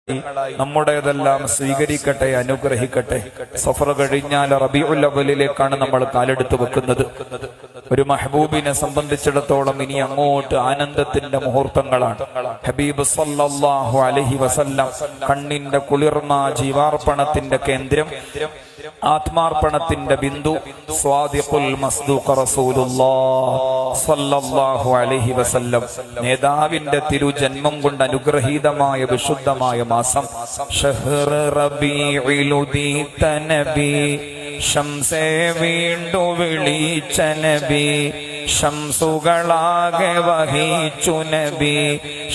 നമ്മുടേതെല്ലാം സ്വീകരിക്കട്ടെ, അനുഗ്രഹിക്കട്ടെ. സഫർ കഴിഞ്ഞാൽ റബീഉൽ അവ്വലിലേക്കാണ് നമ്മൾ കാലെടുത്ത് വെക്കുന്നത്. ഒരു മഹബൂബിനെ സംബന്ധിച്ചിടത്തോളം ഇനി അങ്ങോട്ട് ആനന്ദത്തിന്റെ മുഹൂർത്തങ്ങളാണ്. ഹബീബ് സല്ലല്ലാഹു അലൈഹി വസല്ലം കണ്ണിന്റെ കുളിർമ, ജീവാർപ്പണത്തിന്റെ കേന്ദ്രം, ആത്മാർപ്പണത്തിന്റെ ബിന്ദു, സ്വാദിഖുൽ മസ്ദൂഖ് റസൂലുള്ളാഹ് സ്വല്ലല്ലാഹു അലൈഹി വസല്ലം നേതാവിന്റെ തിരുജന്മം കൊണ്ട് അനുഗ്രഹീതമായ വിശുദ്ധമായ മാസം ഷഹ്ർ റബീഉൽ ഉദീത നബി, ശംസേ വീണ്ടു വിളിച്ച നബി, ശംസുകളാകെ വഹിച്ചു നബി,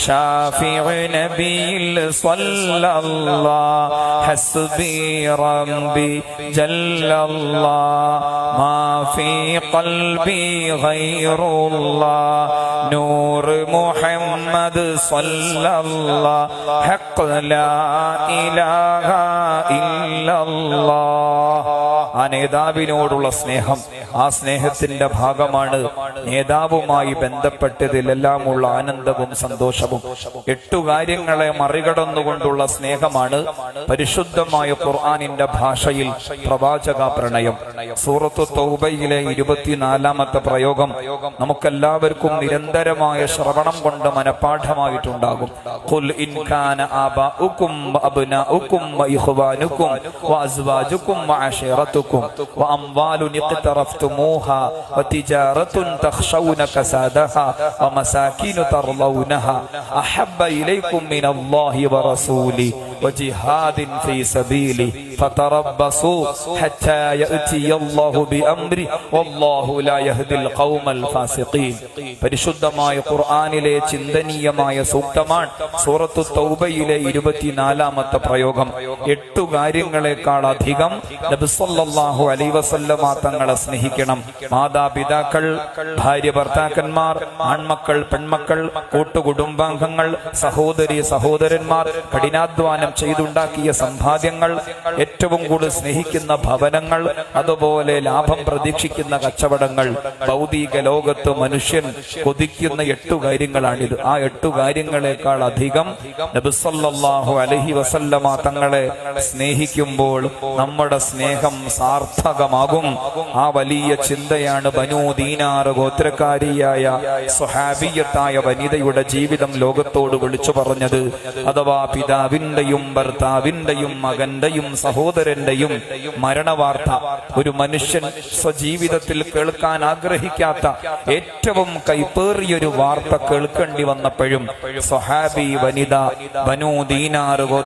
ഷാഫിഉ നബിയിൽ സ്വല്ലല്ലാഹ്, ഹസ്ബി റബ്ബി ജല്ലല്ലാഹ്, മാ ഫീ ഖൽബി ഗൈറുല്ലാഹ്, നൂർ മുഹമ്മദ് സ്വല്ലല്ലാഹ്, ഹഖ് ലാ ഇലാഹ ഇല്ലല്ലാഹ്. ആ നേതാവിനോടുള്ള സ്നേഹം, ആ സ്നേഹത്തിന്റെ ഭാഗമാണ് നേതാവുമായി ബന്ധപ്പെട്ടതിലെല്ലാമുള്ള ആനന്ദവും സന്തോഷവും. 8 കാര്യങ്ങളെ മറികടന്നുകൊണ്ടുള്ള സ്നേഹമാണ് പരിശുദ്ധമായ ഖുർആനിന്റെ ഭാഷയിൽ പ്രവാചക പ്രണയം. സൂറത്തു തൗബയിലെ 24-ാമത്തെ പ്രയോഗം നമുക്കെല്ലാവർക്കും നിരന്തരമായ ശ്രവണം കൊണ്ട് മനഃപാഠമായിട്ടുണ്ടാകും. ഖുൽ ഇൻ കാന ആബാഉകും വഅബ്നാഉകും വഇഖ്വാനുകും വഅസ്വാജുകും വഅശീറതുകും വഅംവാലുൻ ഇഖ്തറഫ്തുമൂഹാ വതിജാറത്തുൻ തഖ്ശൗന കസാദഹാ വമസാകിൻ തർളൗനഹാ അഹബ്ബ ഇലൈകും മിനല്ലാഹി വറസൂലി വജിഹാദിൻ ഫീ സബീലി ഫതറബ്ബസൂ ഹത്താ യഅതിയല്ലാഹു ബിഅംരി വല്ലാഹു ലാ യഹ്ദിൽ ഖൗമൽ ഫാസിഖീൻ. പരിശുദ്ധമായ ഖുർആനിലെ ചിന്തനീയമായ സൂക്തമാണ് സൂറത്തു തൗബയിലെ 24-ാമത്തെ പ്രയോഗം. 8 കാര്യങ്ങളെക്കാൾ അധികം നബി സല്ലല്ലാഹു അലൈഹി വസല്ലമ തങ്ങളെ സ്നേഹിക്കണം. മാതാപിതാക്കൾ, ഭാര്യ ഭർത്താക്കന്മാർ, ആൺമക്കൾ, പെൺമക്കൾ, കൂട്ടുകുടുംബാംഗങ്ങൾ, സഹോദരി സഹോദരന്മാർ, കഠിനാധ്വാനം ചെയ്തുണ്ടാക്കിയ സമ്പാദ്യങ്ങൾ, ഏറ്റവും കൂടുതൽ സ്നേഹിക്കുന്ന ഭവനങ്ങൾ, അതുപോലെ ലാഭം പ്രതീക്ഷിക്കുന്ന കച്ചവടങ്ങൾ. ഭൗതിക ലോകത്ത് മനുഷ്യൻ കൊതിക്കുന്ന 8 കാര്യങ്ങളാണിത്. ആ 8 കാര്യങ്ങളെക്കാൾ അധികം നബി സല്ലല്ലാഹു അലൈഹി വസല്ലമ തങ്ങളെ സ്നേഹിക്കുമ്പോൾ നമ്മുടെ സ്നേഹം സാർത്ഥകമാകും. ആ വലിയ ചിന്തയാണ് ബനൂ ദീനാർ ഗോത്രക്കാരിയായ സ്വഹാബിയത്തായ വനിതയുടെ ജീവിതം ലോകത്തോട് വിളിച്ചു പറഞ്ഞത്. അഥവാ പിതാവിന്റെയും ഭർത്താവിന്റെയും മകന്റെയും സഹോദരന്റെയും മരണവാർത്ത ഒരു മനുഷ്യൻ സ്വജീവിതത്തിൽ കേൾക്കാൻ ആഗ്രഹിക്കാത്ത ഏറ്റവും കൈപ്പേറിയൊരു വാർത്ത കേൾക്കേണ്ടി വന്നപ്പോഴും സ്വഹാബി വനിത ബനൂ ദീനാർ